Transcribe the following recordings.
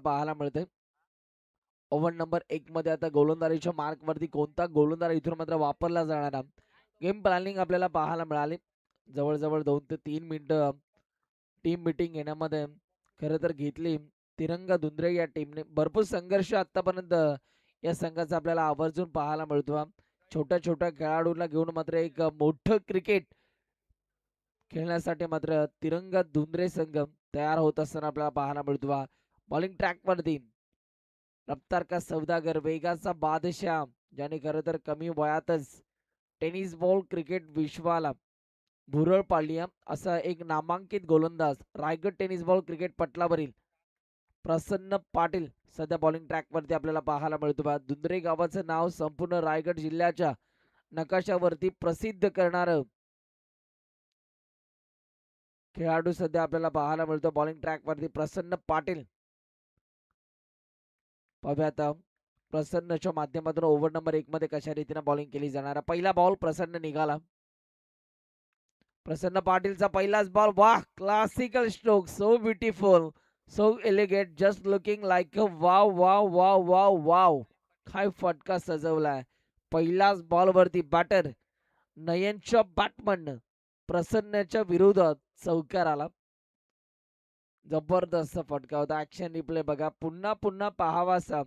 पाहायला मिळते. Over number 1 मध्ये आता गोलंदाजीच्या मार्कवरती कोणता गोलंदाज इथून मात्र वापरला जाणार. गेम प्लॅनिंग आपल्याला पाहायला मिळाली. जवळजवळ 2 ते 3 मिनिटं टीम मीटिंग घेण्यामध्ये खरं तर घेतली. तिरंगा धुंद्रे या टीमने भरपूर संघर्ष आतापर्यंत या संघाचा आपल्याला आवर्जून पाहायला मिळतो. छोट्या छोट्या खेळाडूंना घेऊन मात्र एक मोठं क्रिकेट खेळण्यासाठी मात्र तिरंगा धुंद्रे संघ तयार होत असताना आपल्याला पाहायला मिळतो. बॉलिंग ट्रॅकवरती रफ्तार का सौदागर, वेगाचा बादशाह, ज्याने खरं तर कमी वयातच टेनिस बॉल क्रिकेट विश्वाला भुरळ पाडली असा एक नामांकित गोलंदाज रायगड टेनिस बॉल क्रिकेट पटलावरील प्रसन्न पाटील सध्या बॉलिंग ट्रॅकवरती आपल्याला पाहायला मिळतो. धुंद्रे गावाचं नाव संपूर्ण रायगड जिल्ह्याच्या नकाशावरती प्रसिद्ध करणार खेळाडू सध्या आपल्याला पाहायला मिळतो. बॉलिंग ट्रॅकवरती प्रसन्न पाटील. पाहूया आता प्रसन्नच्या माध्यमातून ओव्हर नंबर 1 मध्ये कशा रीतीने बॉलिंग केली जाणार. पहिला बॉल प्रसन्न निघाला. प्रसन्न पाटीलचा पहिलाच बॉल. वाह, classical stroke, so beautiful, so elegant, just looking like a wow wow wow wow wow. काय फटका सजवलाय. पहिलाच बॉल वरती बॅटर नयनच्या बॅटमन प्रसन्नच्या विरोधात चौकार आला. जबरदस्त फटका होता. ऍक्शन रिप्ले बघा. पुन्हा पुन्हा पाहावासा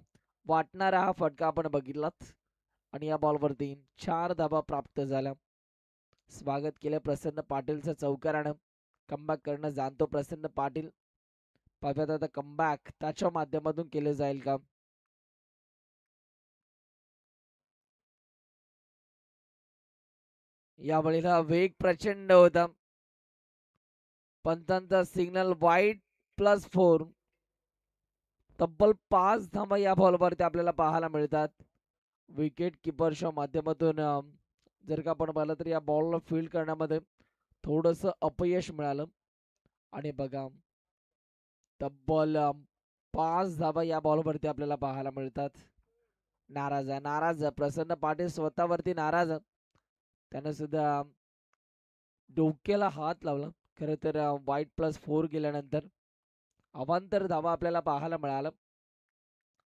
वाटणारा हा फटका आपण बघितलात. आणि या बॉलवरती 4 धावा प्राप्त झाल्या. स्वागत केलं प्रसन्न पाटीलचं चौकारानं. कमबॅक करणं जाणतो प्रसन्न पाटील. पाहूयात आता कमबॅक त्याच्या माध्यमातून केलं जाईल का. यावेळेला वेग प्रचंड होता. पंतांचा सिग्नल वाईट +4. तब्बल 5 धावा या बॉलवरती आपल्याला पाहायला मिळतात. विकेट किपरच्या माध्यमातून जर का आपण पाहिलं तर या बॉलला फील्ड करण्यामध्ये थोडस अपयश मिळालं. आणि बघा तब्बल 5 धावा या बॉलवरती आपल्याला पाहायला मिळतात. नाराज प्रसन्न पाटील स्वतःवरती नाराज. त्याने सुद्धा डोक्याला हात लावला. खरं तर वाईट +4 गेल्यानंतर अवांतर धावा आपल्याला पाहायला मिळालं.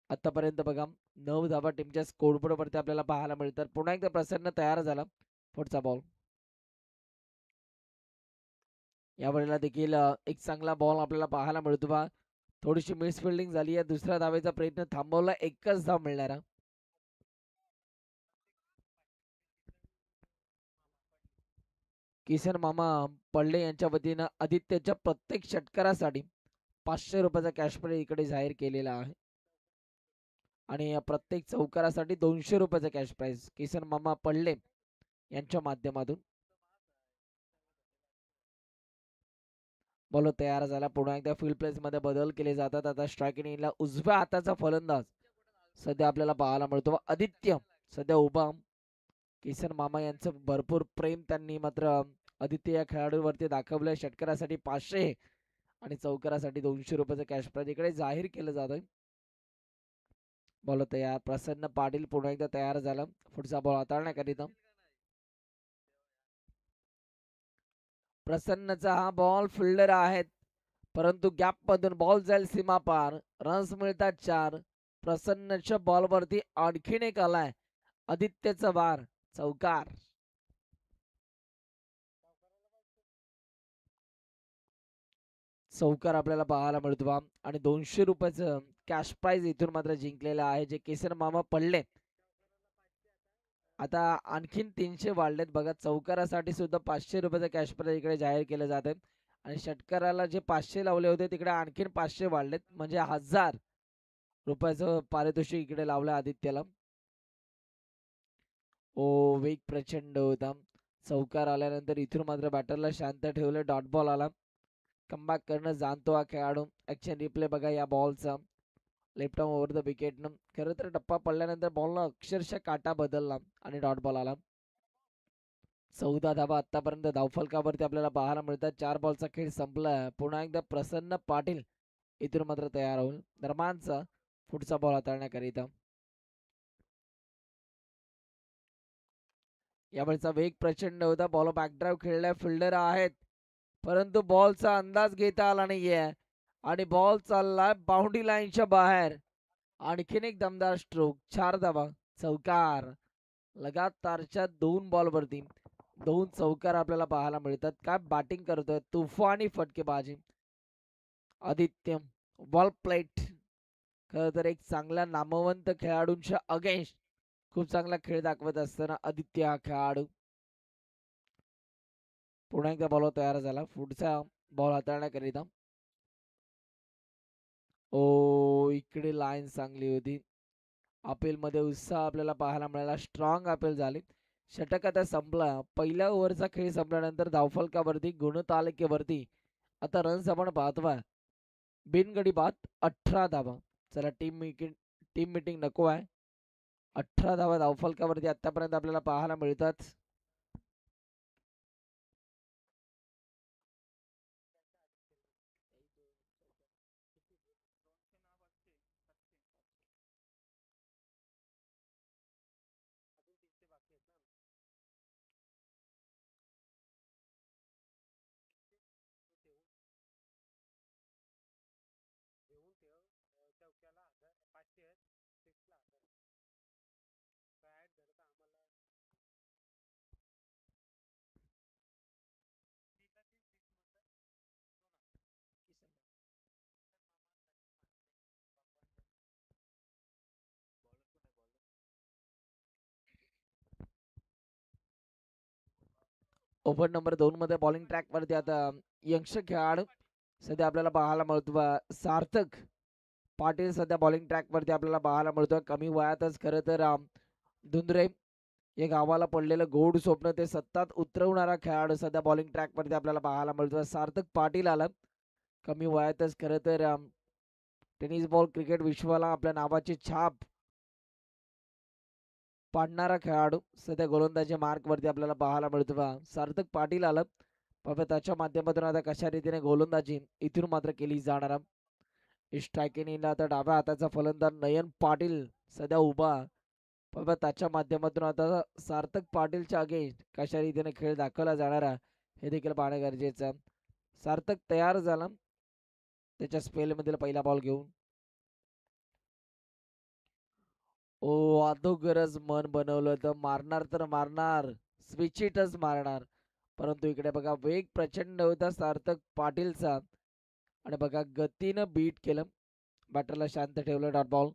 आतापर्यंत बघा 9 धावा टीमच्या स्कोरबोर्ड वरती आपल्याला पाहायला मिळतात. पुन्हा एकदा प्रसन्न तयार झाला. पुढचा बॉल. यावेळेला देखील एक चांगला बॉल आपल्याला पाहायला मिळतो. थोडीशी मिस फिल्डिंग झाली आहे. दुसऱ्या धावेचा प्रयत्न थांबवला. एकच धाव मिळणार. किसन मामा पडले यांच्या वतीनं आदित्यच्या प्रत्येक षटकारासाठी 500 रुपयाचा कॅश प्राइज इकडे जाहीर केलेला आहे. आणि प्रत्येक चौकारासाठी 200 रुपयाचा कॅश प्राइज किसन मामा पडले यांच्या माध्यमातून. बॉल तयार झाला. पुन्हा एकदा फील्ड प्लेस मध्ये बदल केले जातात. आता स्ट्रायकिंग इनला उजव्या हाताचा फलंदाज सध्या आपल्याला पाहायला मिळतो. आदित्य सध्या उभा. किसन मामा यांचं भरपूर प्रेम त्यांनी मात्र आदित्य या खेळाडूवरती दाखवलंय. षटकारासाठी 500 आणि चौकारासाठी 200 रुपयाचं कॅश प्राइज इकडे जाहीर केलं जातंय. बॉल तयार. प्रसन्न पाटील पुन्हा एकदा तयार झाला. पुढचा बॉल हाताळण्याकरिता. प्रसन्नचा हा बॉल फिल्डर आहेत, परंतु गॅप मधून बॉल जाईल सीमा पार. रन्स मिळतात 4. प्रसन्नच्या बॉलवरती आणखीन एक आलाय. आदित्यचा वार चौकार. चौकार आपल्याला पाहायला मिळतो. आणि 200 रुपयाचं कॅश प्राइज इथून मात्र जिंकलेलं आहे जे किसन मामा पडले. आता आणखीन 300 वाढलेत बघा. चौकारासाठी सुद्धा 500 रुपयाचं कॅश प्राइज इकडे जाहीर केलं जात आहे. आणि षटकाराला जे 500 लावले होते तिकडे आणखीन 500 वाढलेत. म्हणजे 1000 रुपयाचं पारितोषिक इकडे लावलं आदित्यला. ओ वेग प्रचंड होता. चौकार आल्यानंतर इथून मात्र बॅटरला शांत ठेवलं. डॉट बॉल आला. कमबॅक करणं जाणतो हा खेळाडू. ऍक्शन रिप्ले बघा या बॉलचा. Left arm over the wicket. खरं तर टप्पा पडल्यानंतर बॉलला अक्षरशः काटा बदलला आणि डॉट बॉल आला. 14 धावा आतापर्यंत धावफलकावरती आपल्याला पाहायला मिळतात. 4 बॉलचा खेळ संपला. पुन्हा एकदा प्रसन्न पाटील इथून मात्र तयार होईल. दरम्यानचा पुढचा बॉल हाताळण्याकरिता. यावेळेचा वेग प्रचंड होता. बॉल बॅकड्राईव्ह खेळलाय. फिल्डर आहेत, परंतु बॉलचा अंदाज घेता आला नाहीये. आणि बॉल चाललाय बाउंड्री लाईनच्या बाहेर. आणखीन एक दमदार स्ट्रोक, 4 धावा, चौकार. लगातारच्या 2 बॉलवरती 2 चौकार आपल्याला पाहायला मिळतात. काय बॅटिंग करतोय तुफानी फटकेबाजी आदित्य. Ball plate. खरं तर एक चांगल्या नामवंत खेळाडूंच्या अगेन्स्ट खूप चांगला खेळ दाखवत असताना आदित्य हा खेळाडू पुन्हा एकदा बॉलवर तयार झाला पुढचा बॉल हाताळण्याकरिता. ओ इकडे लाईन चांगली होती. अपील मध्ये उत्साह आपल्याला पाहायला मिळाला. स्ट्रॉंग अपील झाली. षटक आता संपला. पहिल्या ओव्हरचा खेळ संपल्यानंतर धावफलकावरती गुणतालिकेवरती आता रन्स आपण पाहतोय. बिनगडी बाद 18 धावा. चला टीम मीटिंग नको आहे. 18 धावा धावफलकावरती आतापर्यंत आपल्याला पाहायला मिळतात. ओव्हर नंबर 2 मध्ये बॉलिंग ट्रॅक वरती आता यंगस्टर खेळाडू सध्या आपल्याला पाहायला मिळतो सार्थक पाटील सध्या बॉलिंग ट्रॅक वरती आपल्याला पाहायला मिळतोय. कमी वयातच खरं तर धुंद्रे या गावाला पडलेलं गोड स्वप्न ते सत्तात उतरवणारा खेळाडू सध्या बॉलिंग ट्रॅक वरती आपल्याला पाहायला मिळतोय. सार्थक पाटील आला कमी वयातच खरं तर टेनिस बॉल क्रिकेट विश्वाला आपल्या नावाची छाप पाडणारा खेळाडू सध्या गोलंदाजी मार्क वरती आपल्याला पाहायला मिळतो. सार्थक पाटील आलं बाबा त्याच्या माध्यमातून आता कशा रीतीने गोलंदाजी इथून मात्र केली जाणार. स्ट्रायकिंग आता डाव्या हाताचा फलंदाज नयन पाटील सध्या उभा बाबा त्याच्या माध्यमातून आता सार्थक पाटीलच्या अगेन्स्ट कशा रीतीने खेळ दाखवला जाणार हे देखील पाहणे गरजेचं. सार्थक तयार झाला त्याच्या स्पेल मधील पहिला बॉल घेऊन. ओ अगोदरच मन बनवलं तर मारणार स्विचिटच मारणार. परंतु इकडे बघा वेग प्रचंड होता सार्थक पाटीलचा आणि बघा गतीनं बीट केलं. बॅटरला शांत ठेवलं. Dot ball.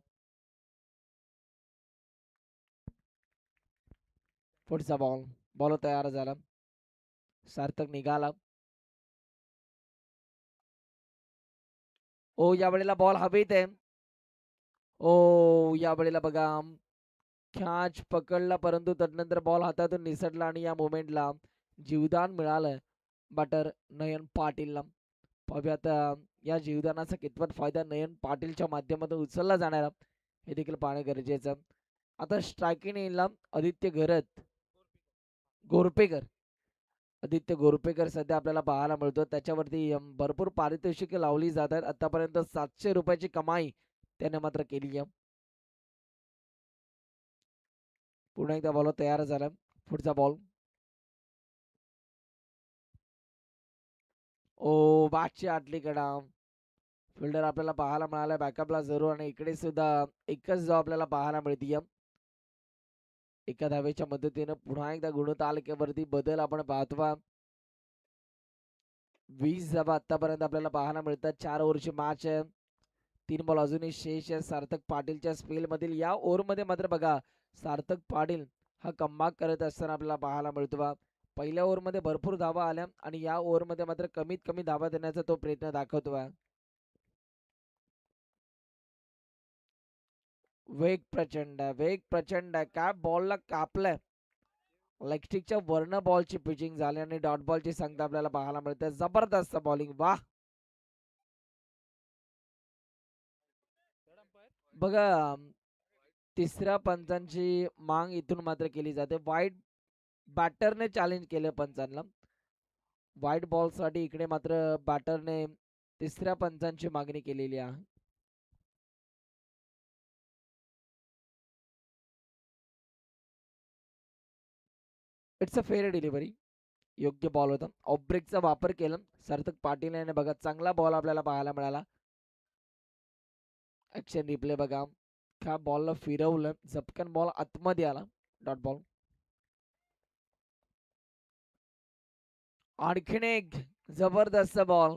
पुढचा बॉल. बॉल तयार झाला. सार्थक निघाला. ओ यावेळेला बॉल हवेत आहे. ओ यावेळेला बघा कॅच पकडला परंतु तदनंतर बॉल हातातून निसटला आणि या मोमेंटला जीवदान मिळालं बॅटर नयन पाटीलला. पाहूया आता या जीवदानाचा कितपत फायदा नयन पाटीलच्या माध्यमातून उचलला जाणार हे देखील पाहणे गरजेचं. आता स्ट्रायकिंग येईल आदित्य गोरपेकर. आदित्य गोरपेकर सध्या आपल्याला पाहायला मिळतो. त्याच्यावरती भरपूर पारितोषिके लावली जातात. आतापर्यंत 700 रुपयाची कमाई त्याने मात्र केली आहे. पुन्हा एकदा बॉल तयार झाला. पुढचा बॉल. ओ बॅटची आतली कडा. फिल्डर आपल्याला पाहायला मिळाला बॅकअपला जरूर आणि इकडे सुद्धा एकच धाव आपल्याला पाहायला मिळते. एका धावेच्या मदतीने पुन्हा एकदा गुणतालिकेवरती बदल आपण पाहतो. 20 धावा आतापर्यंत आपल्याला पाहायला मिळतात. 4 ओव्हरची मॅच आहे. 3 बॉल अजूनही शेष आहे सार्थक पाटीलच्या स्पेल मधील. या ओव्हरमध्ये मात्र बघा सार्थक पाटील हा कमबॅक करत असताना आपल्याला पाहायला मिळतो. पहिल्या ओव्हरमध्ये भरपूर धावा आल्या आणि या ओव्हरमध्ये मात्र कमीत कमी धावा देण्याचा तो प्रयत्न दाखवतो. वेग प्रचंड आहे. काय बॉलला कापलंय. लेगस्टिकच्या वर्ण बॉलची पिचिंग झाली आणि डॉट बॉलची संख्या आपल्याला पाहायला मिळते. जबरदस्त बॉलिंग. वाह. बघा तिसऱ्या पंचांची मांग इथून मात्र केली जाते. वाईट बॅटरने चॅलेंज केलं पंचांना. व्हाईट बॉल साठी इकडे मात्र बॅटरने तिसऱ्या पंचांची मागणी केलेली आहे. It's a fair delivery. योग्य बॉल होता. ऑफ ब्रेकचा वापर केला सार्थक पाटील याने. बघा चांगला बॉल आपल्याला पाहायला मिळाला. ऍक्शन रिप्ले बघा. ह्या बॉलला फिरवलं, झपकन बॉल आतमध्ये आला, डॉट बॉल. आणखीन एक जबरदस्त बॉल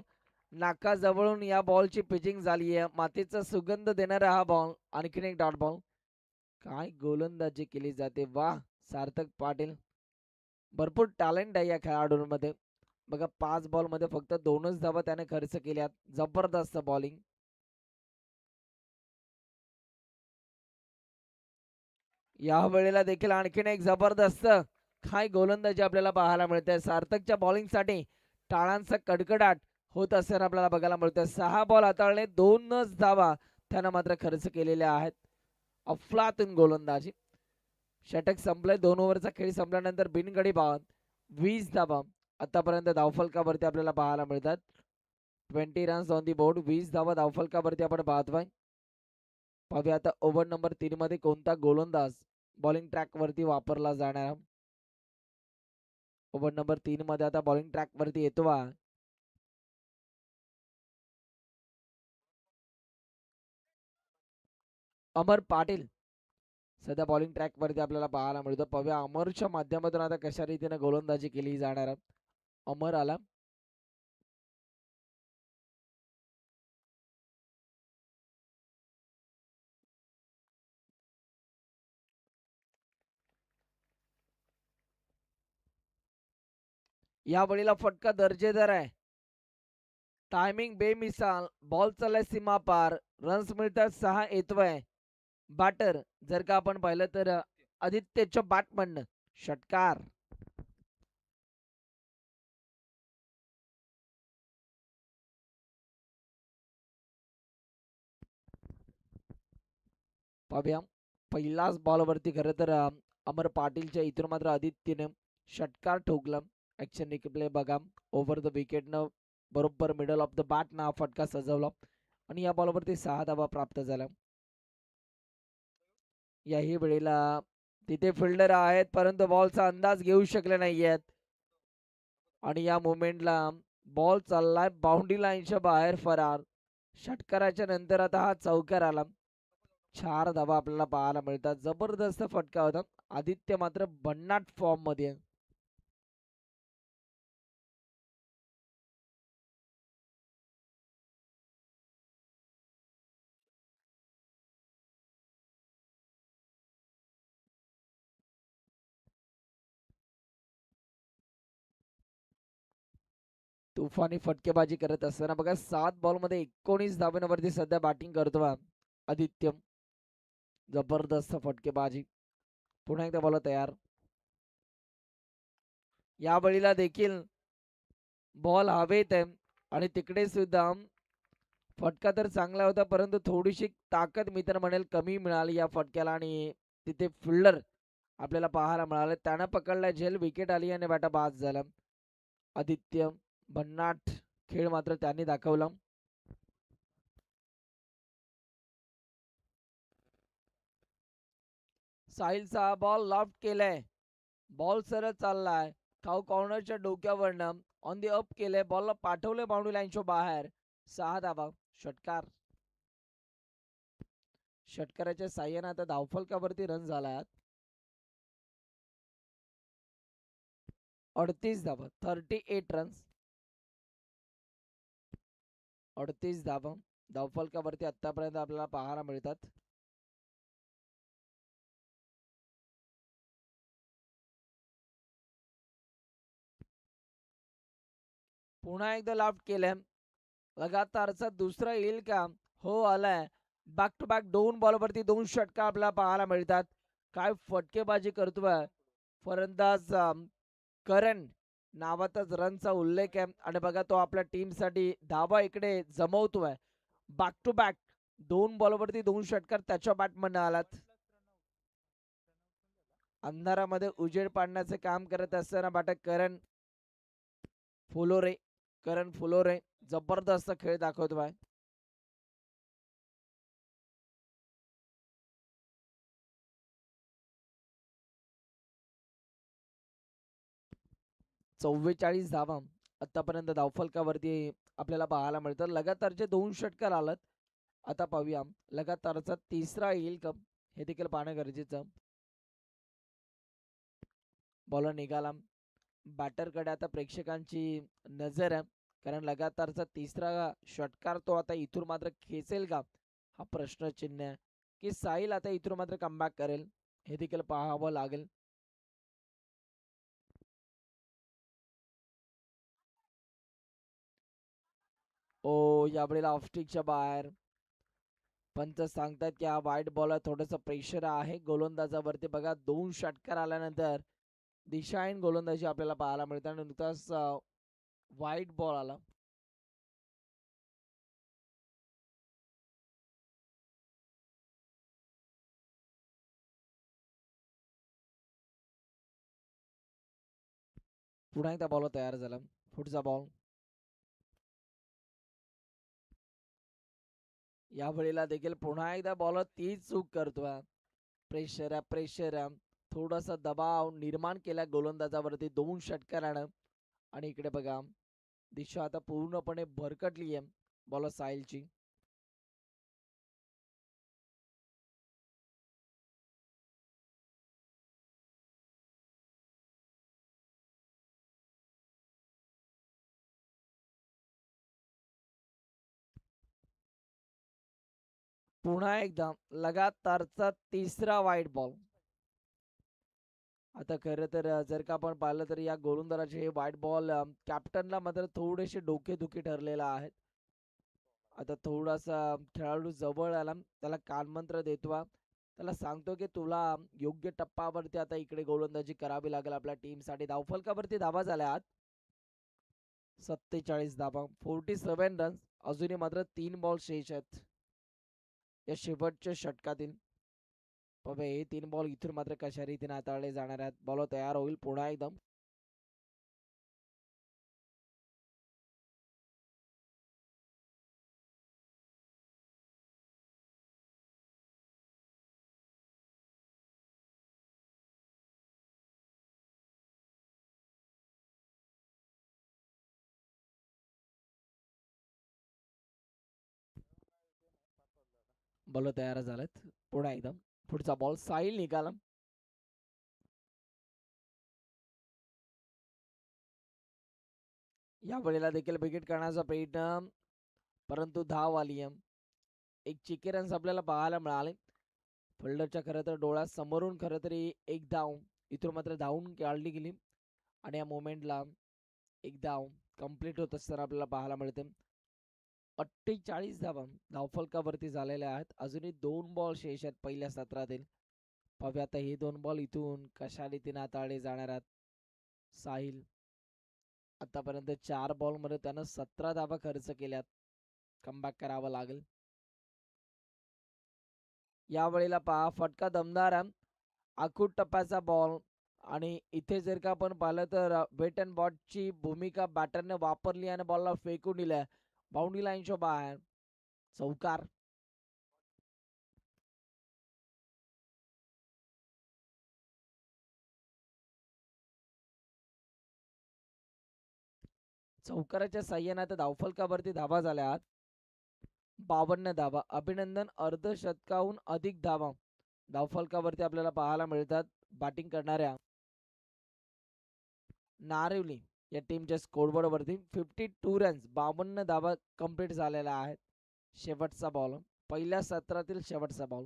नाकाजवळून या बॉलची पिचिंग झाली आहे. मातीचा सुगंध देणारा हा बॉल. आणखीन एक डॉट बॉल. काय गोलंदाजी केली जाते, वा सार्थक पाटील. भरपूर टॅलेंट आहे या खेळाडूंमध्ये. बघा 5 बॉल मध्ये फक्त 2च धावा त्याने खर्च केल्यात. जबरदस्त बॉलिंग. या वेळेला देखील आणखीन एक जबरदस्त काय गोलंदाजी आपल्याला पाहायला मिळते. सार्थकच्या बॉलिंगसाठी टाळांचा कडकडाट होत असताना आपल्याला बघायला मिळतं. 6 बॉल हाताळले, 2च धावा त्यानं मात्र खर्च केलेल्या आहेत. अफलातून गोलंदाजी. षटक संपलंय. 2 ओव्हरचा खेळ संपल्यानंतर बिनगडी बाद 20 धावा आतापर्यंत धावफलकावरती आपल्याला पाहायला मिळतात. 20 रन्स ऑन दी बोर्ड. 20 धावा धावफलकावरती आपण पाहतोय. पाहूया आता ओव्हर नंबर 3 मध्ये कोणता गोलंदाज बॉलिंग ट्रॅक वरती वापरला जाणार. ओव्हर नंबर 3 मध्ये आता बॉलिंग ट्रॅक वरती येतो. अमर पाटील सध्या बॉलिंग ट्रॅक वरती आपल्याला पाहायला मिळतो. पाहूया अमरच्या माध्यमातून आता कशा रीतीने गोलंदाजी केली जाणार. अमर आला. या वेळेला फटका दर्जेदार आहे. टायमिंग बेमिसाल. बॉल चाललाय सीमा पार. रन्स मिळतात 6 येतोय. बॅटर जर का आपण पाहिलं तर आदित्यच्या बॅटमन षटकार. पाहूया पहिलाच बॉलवरती खरं तर अमर पाटीलच्या इथून मात्र आदित्यने षटकार ठोकला. ऍक्शन रिप्ले बघा. ओव्हर द विकेटनं बरोबर मिडल ऑफ द बॅट ना फटका सजवला आणि या बॉलवरती 6 धावा प्राप्त झाल्या. याही वेळेला तिथे फिल्डर आहेत परंतु बॉलचा अंदाज घेऊ शकले नाहीयेत आणि या मोमेंटला बॉल चाललाय बाउंड्री लाईनच्या बाहेर फरार. षटकाराच्या नंतर आता हा चौकार आला. 4 धावा आपल्याला पाहायला मिळतात. जबरदस्त फटका होता. आदित्य मात्र भन्नाट फॉर्म मध्ये. तुफानी फटकेबाजी करत असताना बघा 7 बॉल मध्ये 19 धावांवरती सध्या बॅटिंग करतो आदित्य. जबरदस्त फटकेबाजी. पुन्हा एकदा बॉल तयार. या वेळेला देखील बॉल हवेत आहे आणि तिकडे सुद्धा फटका तर चांगला होता परंतु थोडीशी ताकद मी तर म्हणेल कमी मिळाली या फटक्याला आणि तिथे फिल्डर आपल्याला पाहायला मिळाले. त्यानं पकडला झेल. विकेट आली आणि बॅटा बाद झाला. आदित्य भन्नाट खेळ मात्र त्यांनी दाखवला. साहिलचा बॉल लॉफ्ट केलाय. बॉल सरळ चाललाय. खाऊ कॉर्नरच्या डोक्यावरनं ऑन दी अप केलंय. बॉलला पाठवले बाउंड्री लाईनच्या बाहेर. 6 धावा. षटकार. षटकाराच्या साह्याने आता धावफलकावरती रन झालाय. 38 धावा. 38 रन्स. 38 धावा धावफलकावरती आतापर्यंत आपल्याला पाहायला मिळतात. पुन्हा एकदा लाफ्ट केलंय. लगातारचा दुसरा येईल का. हो आलाय. बॅक टू बॅक 2 बॉलवरती 2 षटकार आपल्याला पाहायला मिळतात. काय फटकेबाजी करतोय फलंदाज करण नावातच रनचा उल्लेख आहे आणि बघा तो आपल्या टीमसाठी धावा इकडे जमवतोय. बॅक टू बॅक 2 बॉलवरती 2 षटकार त्याच्या बॅटमधनं आलात. अंधारामध्ये उजेड पाडण्याचे काम करत असताना बाटा फुलोरे करण फुलोरे जबरदस्त खेळ दाखवतोय. 44 धावा आतापर्यंत धावफलकावरती आपल्याला पाहायला मिळतात. लगातारचे 2 षटकार आलात आता पाहूया लगातारचा तिसरा येईल का हे देखील पाहणं गरजेचं. बॉलर निघाला. बॅटरकडे आता प्रेक्षकांची नजर आहे, कारण लगातारचा तिसरा षटकार तो आता इथून मात्र खेचेल का हा प्रश्नचिन्ह आहे, की साहिल आता इथून मात्र कमबॅक करेल हे देखील पाहावं लागेल. ओ यावेळेला ऑफस्टिकच्या बाहेर. पंच सांगतात की हा वाईट बॉलर थोडंसं प्रेशर आहे गोलंदाजावरती. बघा 2 षटकार आल्यानंतर दिशाहीन गोलंदाजी आपल्याला पाहायला मिळते आणि नुकताच वाईट बॉल आला. पुन्हा एकदा बॉल तयार झाला. पुढचा बॉल. या वेळेला देखील पुन्हा एकदा बॉलर तीच चूक करतोय. प्रेशर आहे, प्रेशर आहे. थोडासा दबाव निर्माण केला गोलंदाजावरती 2 षटकारानं. आणि इकडे बघा दिशा आता पूर्णपणे भरकटली आहे बॉलर साहिलची. पुन्हा एकदा लगातारचा तिसरा वाईट बॉल. आता खरं तर जर का आपण पाहिलं तर या गोलंदाजाचे हे व्हाईट बॉल कॅप्टनला मात्र थोडेसे डोकेदुखी ठरलेला आहे. आता थोडासा खेळाडू जवळ आला, त्याला कानमंत्र देतो, त्याला सांगतो की तुला योग्य टप्प्यावरती आता इकडे गोलंदाजी करावी लागेल आपल्या टीमसाठी. धावफलकावरती धावा झाल्या 47 धावा, 47 रन्स. अजूनही मात्र 3 बॉल शेष आहेत या शेवटच्या षटकातील. बाबा हे 3 बॉल इथून मात्र कशा रीतीने हाताळले जाणार आहेत. बॉल तयार होईल पुन्हा एकदम. बॉल तयार झालेत पुन्हा एकदम. पुढचा बॉल साहिल निघाला. या वेळेला देखील विकेट करण्याचा प्रयत्न, परंतु धाव आली आहे. एक चिके रन्स आपल्याला पाहायला मिळाले. फिल्डरच्या खरं तर डोळ्यासमोरून खरं तरी एक धाव इथून मात्र धावून काढली गेली आणि या मोमेंटला एक धाव कंप्लीट होत असताना आपल्याला पाहायला मिळते. 48 धावा धावफलकावरती झालेल्या आहेत. अजूनही 2 बॉल शेष आहेत पहिल्या सत्रातील. पाहूया आता हे 2 बॉल इथून कशा रीतीने हाताळले जाणार आहेत. साहिल आतापर्यंत 4 बॉलमध्ये त्यानं 17 धावा खर्च केल्यात. कमबॅक करावं लागेल. या वेळेला पहा फटका दमदार आहे. आखूड टप्प्याचा बॉल आणि इथे जर का आपण पाहिलं तर वेट अँड बॉटची भूमिका बॅटरने वापरली आणि बॉलला फेकून दिलाय बाउंड्री लाईनच्या बाहेर. चौकार. चौकाराच्या साह्याने आता धावफलकावरती धावा झाल्या 52 धावा. अभिनंदन. अर्धशतकाहून अधिक धावा धावफलकावरती आपल्याला पाहायला मिळतात बॅटिंग करणाऱ्या नारिवली या टीमच्या स्कोरबोर्ड वरती. 52 रन्स 52 धावा कंप्लीट झालेल्या आहेत. शेवटचा बॉल, पहिल्या सत्रातील शेवटचा बॉल.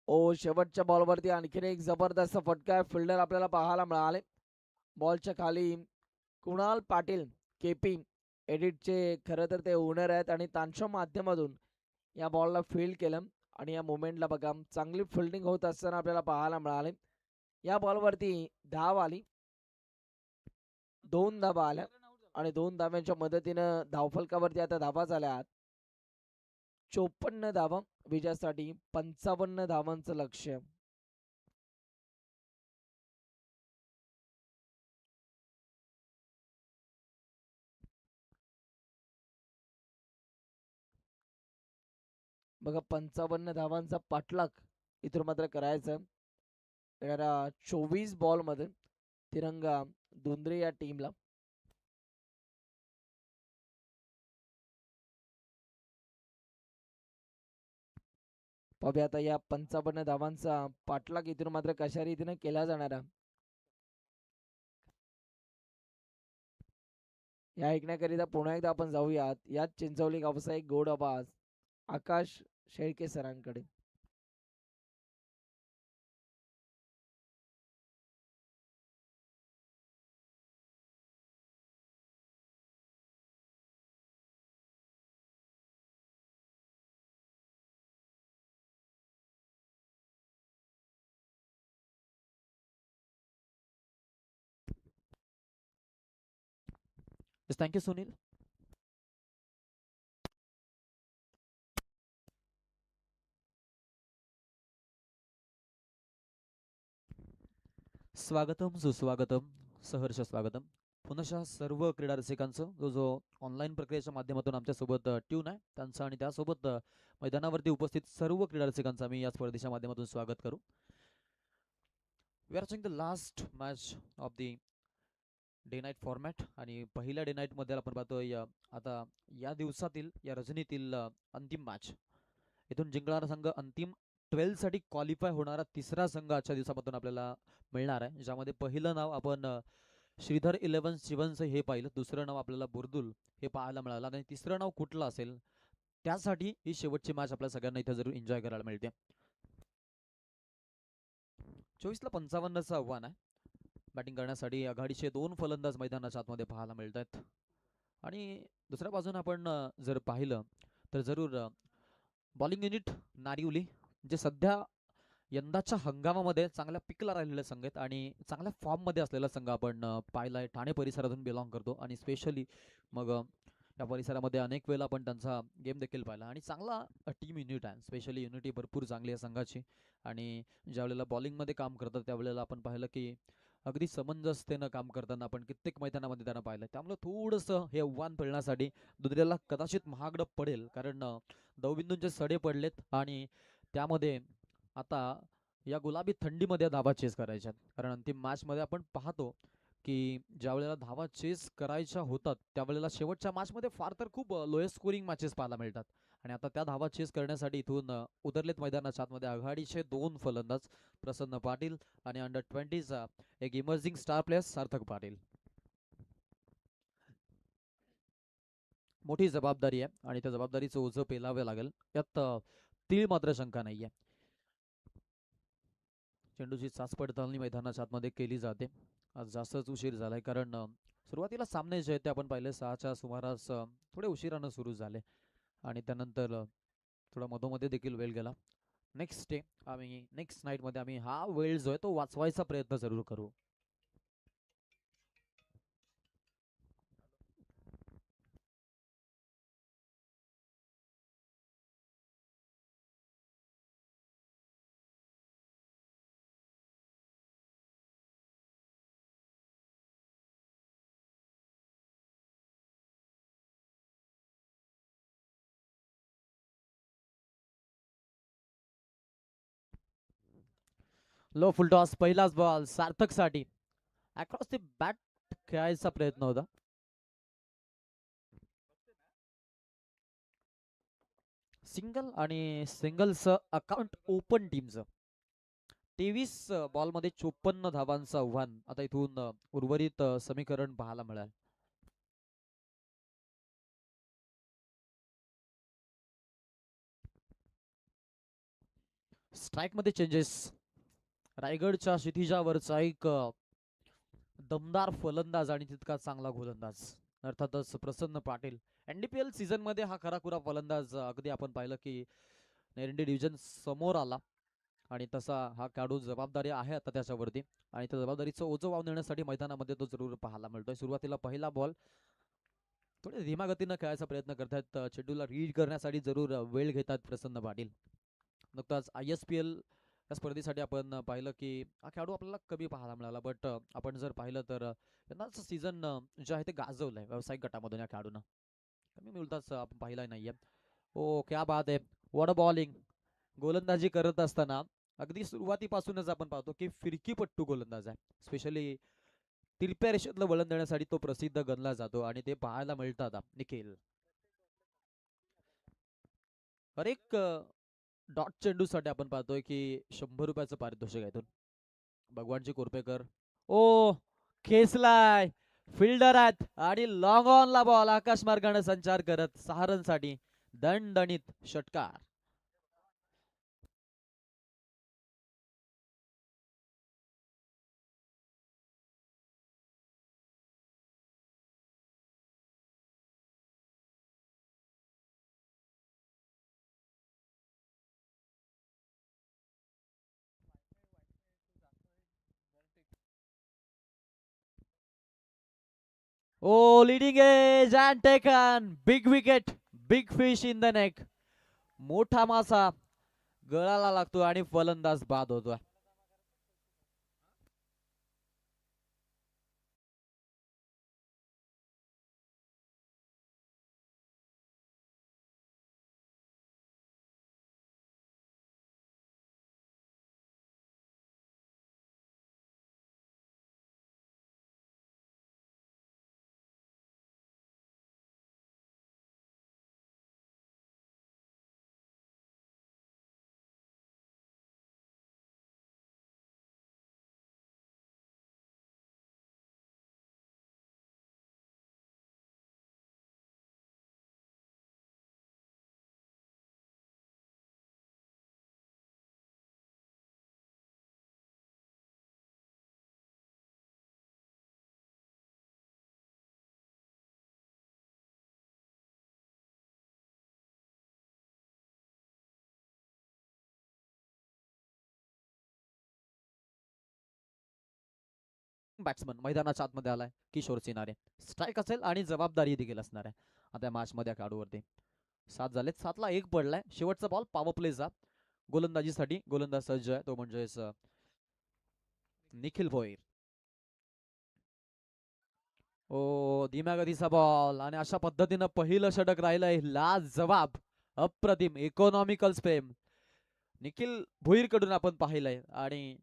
ओ शेवटच्या बॉलवरती आणखीन एक जबरदस्त फटका फिल्डर आपल्याला पाहायला मिळाले. बॉलच्या खाली कुणाल पाटील केपी एडिटचे खरं तर ते ओनर आहेत आणि त्यांच्या माध्यमातून या बॉलला फील्ड केलं आणि या मोमेंटला बघा चांगली फिल्डिंग होत असताना आपल्याला पाहायला मिळाले. या बॉलवरती धाव आली, 2 धावा आल्या आणि 2 धाव्यांच्या मदतीनं धावफलकावरती आता धावा झाल्या 54 धावा. विजयासाठी 55 धावांचं लक्ष्य. बघा 55 धावांचा पाठलाग इथून मात्र करायचं येणाऱ्या 24 बॉलमध्ये. तिरंगा धुंद्रे या टीमला. पाहूया आता या 55 धावांचा पाठलाग इथून मात्र कशा रीतीने केला जाणार आहे. या ऐकण्याकरिता पुन्हा एकदा आपण जाऊयात याच चिंचवली गावचा एक गोड आवाज आकाश Shelke सरांकडे. Yes, thank you, Sunil. स्वागतम सुस्वागतम सहर्ष स्वागतम पुनशः सर्व क्रीडा रसिकांचं जो जो ऑनलाईन प्रक्रियेच्या माध्यमातून आमच्यासोबत ट्यून आहे त्यांचं आणि त्यासोबत मैदानावरती उपस्थित सर्व क्रीडा रसिकांचं आम्ही या स्पर्धेच्या माध्यमातून स्वागत करू. We are watching the last match of the day night format आणि पहिल्या डे नाईटमध्ये आपण पाहतोय आता या दिवसातील या रजनीतील अंतिम मॅच. इथून जिंकणारा संघ अंतिम 12 साठी क्वालिफाय होणारा तिसरा संघ आजच्या दिवसामधून आपल्याला मिळणार आहे, ज्यामध्ये पहिलं नाव आपण श्रीधर 11 शिवन्स हे पाहिलं, दुसरं नाव आपल्याला बुर्दुल हे पाहायला मिळालं आणि तिसरं नाव कुठलं असेल त्यासाठी ही शेवटची मॅच आपल्या सगळ्यांना इथे जरूर एन्जॉय करायला मिळते. 24 ला 55चं आव्हान आहे. बॅटिंग करण्यासाठी आघाडीचे 2 फलंदाज मैदानाच्या आतमध्ये पाहायला मिळत आहेत आणि दुसऱ्या बाजूने आपण जर पाहिलं तर जरूर बॉलिंग युनिट नारिवली जे सध्या यंदाच्या हंगामामध्ये चांगल्या पिकला राहिलेले संघ आहेत आणि चांगल्या फॉर्ममध्ये असलेला संघ आपण पाहिलाय. ठाणे परिसरातून बिलॉंग करतो आणि स्पेशली मग या परिसरामध्ये अनेक वेळेला आपण त्यांचा गेम देखील पाहिला आणि चांगला टीम युनिट आहे. स्पेशली युनिटी भरपूर चांगली आहे संघाची आणि ज्यावेळेला बॉलिंगमध्ये काम करतात त्यावेळेला आपण पाहिलं की अगदी समंजसतेनं काम करताना आपण कित्येक मैदानामध्ये त्यांना पाहिलं. त्यामुळे थोडंसं हे आव्हान पेलण्यासाठी दुसऱ्याला कदाचित महागडं पडेल, कारण दवबिंदूंचे सडे पडलेत आणि त्यामध्ये आता या गुलाबी थंडीमध्ये धावा चेस करायच्या, कारण अंतिम मॅचमध्ये आपण पाहतो की ज्या वेळेला धावा चेस करायच्या होतात त्यावेळेला शेवटच्या मॅचमध्ये फार तर खूप लोएस्ट स्कोरिंग मॅचेस पाहायला मिळतात आणि आता त्या धावा चेस करण्यासाठी इथून उतरलेत मैदानाच्या आतमध्ये आघाडीचे 2 फलंदाज प्रसन्न पाटील आणि अंडर 20चा एक इमर्जिंग स्टार प्लेयर सार्थक पाटील. मोठी जबाबदारी आहे आणि त्या जबाबदारीचं ओझं पेलावे लागेल, यात तीळ मात्र शंका नाहीये. चेंडूची चाच पडताळणी मैदानाच्या आतमध्ये केली जाते. आज जास्तच उशीर झालाय, कारण सुरुवातीला सामने जे ते आपण पाहिले 6च्या सुमारास थोडे उशिरानं सुरू झाले आणि त्यानंतर थोडा मधोमध्ये देखील वेळ गेला. नेक्स्ट डे आम्ही नेक्स्ट नाईटमध्ये आम्ही हा वेळ जो आहे तो वाचवायचा प्रयत्न जरूर करू. लो फुल टॉस पहिलाच बॉल सार्थकसाठी अक्रॉस द बॅट खेळायचा प्रयत्न होता. सिंगल आणि सिंगलच अकाउंट ओपन टीमचं 23 बॉलमध्ये 54 धावांचं आव्हान आता इथून उर्वरित समीकरण पाहायला मिळाल. स्ट्राईक मध्ये चेंजेस. रायगडच्या क्षितिजावरचा एक दमदार फलंदाज आणि तितका चांगला गोलंदाज अर्थातच प्रसन्न पाटील. एनडीपीएल सीझन मध्ये हा खराखुरा फलंदाज अगदी आपण पाहिलं की नेरंडी डिव्हिजन समोर आला आणि तसा हा खेळाडू जबाबदारी आहे आता त्याच्यावरती आणि त्या जबाबदारीचं ओझं वाहून नेण्यासाठी मैदानामध्ये तो जरूर पाहायला मिळतोय. सुरुवातीला पहिला बॉल थोडे धीमा गतीनं खेळायचा प्रयत्न करतात, चेंडूला रीड करण्यासाठी जरूर वेळ घेतात प्रसन्न पाटील. नुकताच ISPL या स्पर्धेसाठी आपण पाहिलं की हा खेळाडू आपल्याला कमी पाहायला मिळाला, बट आपण जर पाहिलं तर यंदाचं सीझन जे आहे ते गाजवलंय व्यावसायिक गटामधून या खेळाडूनं. कमी मिळताच आपण पाहिला नाहीये. ओ क्या बात आहे, वॉट अ बॉलिंग. गोलंदाजी करत असताना अगदी सुरुवातीपासूनच आपण पाहतो की फिरकीपट्टू गोलंदाज आहे. स्पेशली तिरप्या रेषेतलं वळण देण्यासाठी तो प्रसिद्ध गणला जातो आणि ते पाहायला मिळतात निखिल. हर एक डॉट चेंडू साठी आपण पाहतोय की 100 रुपयाचं पारितोषिक आहे इथून. भगवानजी कोरपेकर. ओ, खेचलाय, फिल्डर आहेत आणि लॉंग ऑन ला बॉल आकाश मार्गाने संचार करत 6 रन साठी दणदणीत षटकार. Oh, leading edge and taken, big wicket, big fish in the neck. मोठा मासा गळाला लागतो आणि फलंदाज बाद होतो. बॅट्समन मैदानाच्या आतमध्ये आलाय किशोर सिनारे. स्ट्राईक असेल आणि जबाबदारी देखील असणार आहे आता मॅच मध्ये खेळाडूवरती. 7 झालेत, 7ला 1 पडलाय. शेवटचा बॉल पॉवर प्लेचा गोलंदाजीसाठी. गोलंदाज सज्ज आहे तो म्हणजेच निखिल भोईर. ओ, धीम्या गतीचा बॉल आणि अशा पद्धतीनं पहिलं षटक राहिलंय. जवाब अप्रतिम इकॉनॉमिकल स्पेम निखिल भोईर कडून आपण पाहिलंय आणि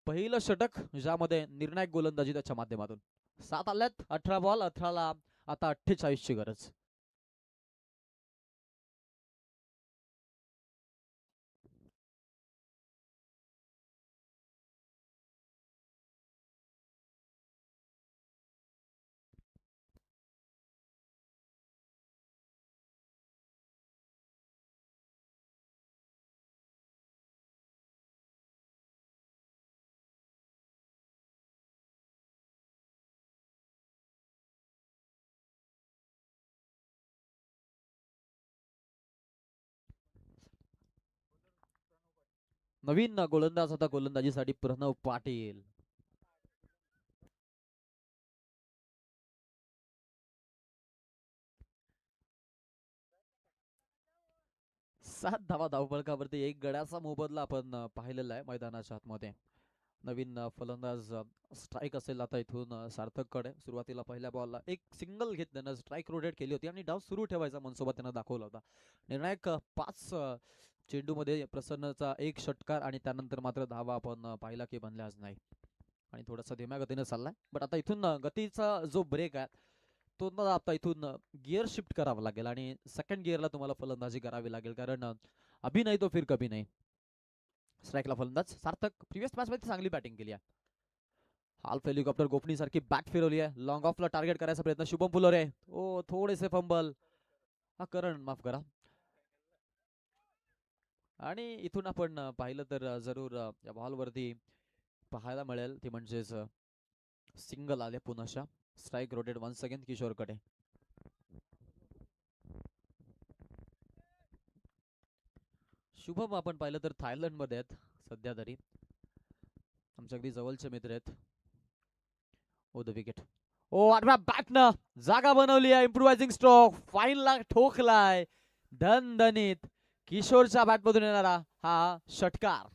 पहिलं षटक ज्यामध्ये निर्णायक गोलंदाजी त्याच्या माध्यमातून. 7 आल्यात, 18 बॉल, 18ला आता 48 ची गरज. नवीन गोलंदाज होता गोलंदाजीसाठी प्रणव पाटील. 7 धावा धावफलकावरती एक गड्याचा मोबदला आपण पाहिलेला आहे मैदानाच्या आतमध्ये. नवीन फलंदाज स्ट्राईक असेल आता इथून सार्थक कडे. सुरुवातीला पहिल्या बॉलला एक सिंगल घेत त्यानं स्ट्राईक रोटेट केली होती आणि डाव सुरू ठेवायचा मनसोबा त्यानं दाखवला होता. निर्णायक 5 चेंडूमध्ये प्रसन्नचा एक षटकार आणि त्यानंतर मात्र धावा आपण पाहिला की बनल्याच नाही आणि थोडासा धीम्या गतीने चाललाय. बट आता इथून गतीचा जो ब्रेक आहे तो न आता इथून गिअर शिफ्ट करावा लागेल आणि सेकंड गिअरला तुम्हाला फलंदाजी करावी लागेल कारण अभी नाही तो फिर कभी नाही. स्ट्राईकला फलंदाज सार्थक. प्रिव्हियस मॅच मध्ये चांगली बॅटिंग केली आहे. हाल्फ हेलिकॉप्टर गोपनी सारखी बॅट फिरवली आहे. लॉंग ऑफला टार्गेट करायचा प्रयत्न शुभम पुलोरे. ओ, थोडेसे फंबल. हा करण माफ करा. आणि इथून आपण पाहिलं तर जरूर या बॉलवरती पाहायला मिळेल ती म्हणजेच सिंगल आले पुनशा. स्ट्राईक रोटेड वन्स अगेन किशोरकडे. शुभम आपण पाहिलं तर थायलंड मध्ये आहेत सध्या तरी. आमच्या अगदी जवळचे मित्र आहेत. ओ, द विकेट. ओ, आठव्या बॅटनं जागा बनवली आहे. इम्प्रुव्हायझिंग स्ट्रोक फाईनला ठोकलाय धनधनीत किशोरच्या बॅटमधून येणारा हा षटकार.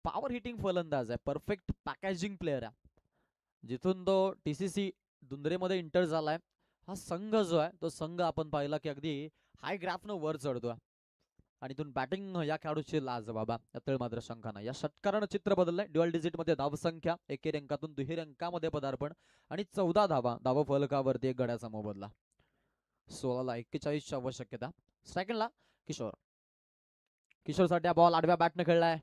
पॉवर हिटिंग फलंदाज आहे. परफेक्ट पॅकेजिंग प्लेअर आहे. जिथून तो टीसीसी दुंदरेमध्ये इंटर झालाय हा संघ जो आहे तो संघ आपण पाहिला की अगदी हाय ग्राफनं वर चढतोय. आणि इथून बॅटिंग या खेळाडूची लाज बाबा, यात मात्र शंका नाही. या षटकारानं चित्र बदललंय. ड्युअल डिजिट मध्ये धावसंख्या, एकेरी अंकातून दुहेरी अंकामध्ये पदार्पण आणि 14 धावा, धाव फलकावरती एक गड्याचा मोबदला. 16ला 41ची आवश्यकता. सेकंडला किशोर. किशोरसाठी हा बॉल आडव्या बॅटने खेळलाय.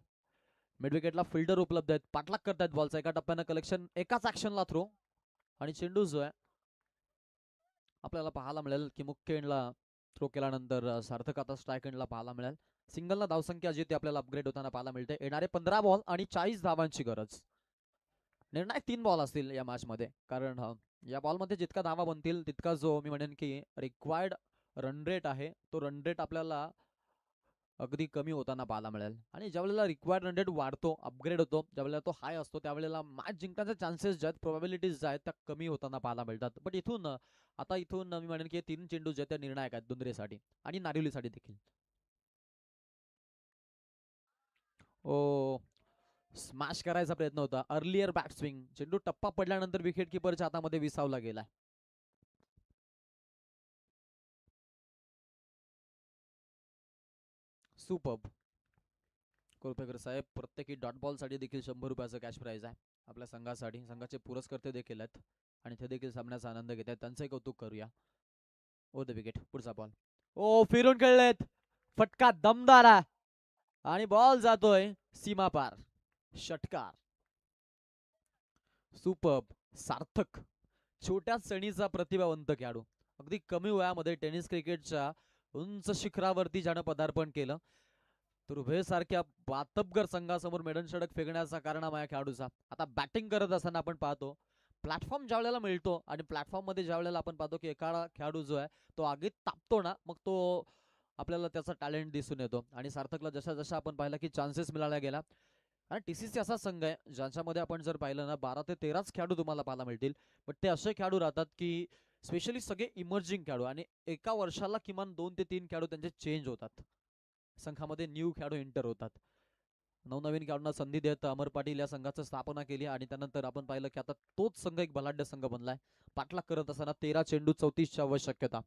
मिड विकेटला फिल्डर उपलब्ध आहेत, पाठलाग करतायत बॉलचा. एका टप्प्यानं कलेक्शन, एकाच ऍक्शनला थ्रो आणि चेंडू जो आहे आपल्याला पाहायला मिळेल की मुख्य एंडला थ्रो केल्यानंतर सार्थक आता स्ट्राईक एंडला पाहायला मिळेल. सिंगलला धावसंख्या जी ती आपल्याला अपग्रेड होताना पाहायला मिळते. येणारे 15 बॉल आणि 40 धावांची गरज. निर्णायक 3 बॉल असतील या मॅच मध्ये, कारण या बॉलमध्ये जितका धावा बनतील तितका जो मी म्हणेन की रिक्वायर्ड रन रेट आहे तो रन रेट आपल्याला अगदी कमी होताना पाहायला मिळेल. आणि ज्यावेळेला रिक्वायर्ड रन रेट वाढतो, अपग्रेड होतो, ज्यावेळेला तो हाय असतो, त्यावेळेला मॅच जिंकण्याचे चान्सेस जे आहेत, प्रोबॅबिलिटीज ज्या आहेत त्या कमी होताना पाहायला मिळतात. बट इथून आता इथून मी म्हणेन की 3 चेंडू जे त्या निर्णायक आहेत दुंद्रेसाठी आणि नारिवलीसाठी देखील. ओ, स्मॅश करायचा प्रयत्न होता. अर्लियर बॅट स्विंग, चेंडू टप्पा पडल्यानंतर विकेट किपरच्या हातामध्ये विसावला गेला. सुपर्ब. कोरपेकर साहेब, प्रत्येकी डॉट बॉल साठी देखील 100 रुपयाचं कॅश प्राइज आहे आपल्या संघासाठी. संघाचे पुरस्कर्ते देखील आहेत आणि ते देखील सामन्याचा आनंद घेत आहेत. त्यांचंही कौतुक करूया. ओ द विकेट, पुढचा बॉल. ओ, फिरून खेळलेत, फटका दमदार आहे आणि बॉल जातोय सीमा पार. षटकार. सुपर्ब. सार्थक, छोट्या सणीचा प्रतिभावंत खेळाडू, अगदी कमी वयामध्ये टेनिस क्रिकेटच्या उंच शिखरावरती ज्यानं पदार्पण केलं. तुर्भेसारख्या बातबगर संघासमोर मेडन षटक फेकण्याचा कारनामा या खेळाडूचा. आता बॅटिंग करत असताना आपण पाहतो प्लॅटफॉर्म ज्या वेळेला मिळतो आणि प्लॅटफॉर्म मध्ये ज्या वेळेला आपण पाहतो की एखादा खेळाडू जो आहे तो आगीत तापतो ना, मग तो आपल्याला त्याचा टॅलेंट दिसून येतो. आणि सार्थकला जशा जशा आपण पाहिलं की चान्सेस मिळाल्या गेला. आणि टीसीसी असा संघ आहे ज्याच्यामध्ये आपण जर पाहिलं ना 12 ते 13च खेळाडू तुम्हाला पाहायला मिळतील. बट ते असे खेळाडू राहतात की स्पेशली सगळे इमर्जिंग खेळाडू, आणि एका वर्षाला किमान 2 ते 3 खेळाडू त्यांचे चेंज होतात. संघामध्ये न्यू खेळाडू एंटर होतात. नवनवीन खेळाडूंना संधी देत अमर पाटील या संघाची स्थापना केली आणि त्यानंतर आपण पाहिलं की आता तोच संघ एक बलाढ्य संघ बनलाय. पाठलाग करत असताना 13 चेंडू 34ची आवश्यकता.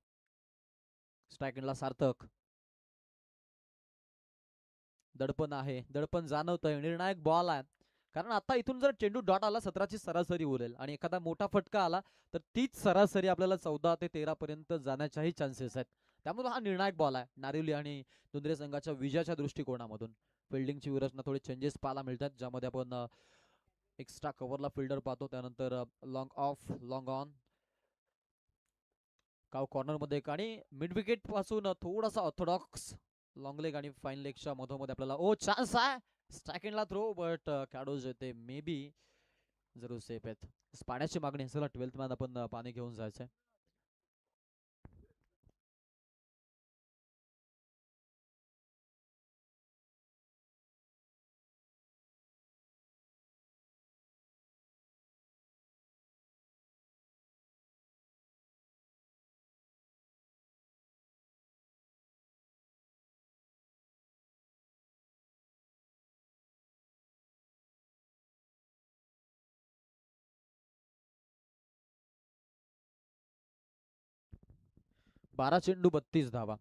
स्ट्राईक एंडला सार्थक. दडपण आहे, दडपण जाणवतंय. निर्णायक बॉल आहे, कारण आता इथून जर चेंडू डॉट आला 17ची सरासरी उरेल आणि एखादा मोठा फटका आला तर तीच सरासरी आपल्याला 14 ते 13 पर्यंत जाण्याच्याही चान्सेस आहेत. त्यामुळे हा निर्णायक बॉल आहे नारिवली आणि दुंद्रे संघाच्या विजयाच्या दृष्टिकोनामधून. फिल्डिंगची विरचना थोडी चेंजेस पाहायला मिळतात, ज्यामध्ये आपण एक्स्ट्रा कव्हरला फिल्डर पाहतो, त्यानंतर लॉंग ऑफ, लॉंग ऑन, काव कॉर्नर मध्ये एक, आणि मिड विकेट पासून थोडासा ऑर्थोडॉक्स लॉंग लेग आणि फाईन लेगच्या मधोमध आपल्याला ओ चान्स आहे. स्ट्राईक एंडला थ्रो, बट खेळाडू जे ते मे बी जरूर सेफ आहेत. पाण्याची मागणी, चला 12th मॅन आपण पाणी घेऊन जायचंय. बारा चेंडू 32 धावा.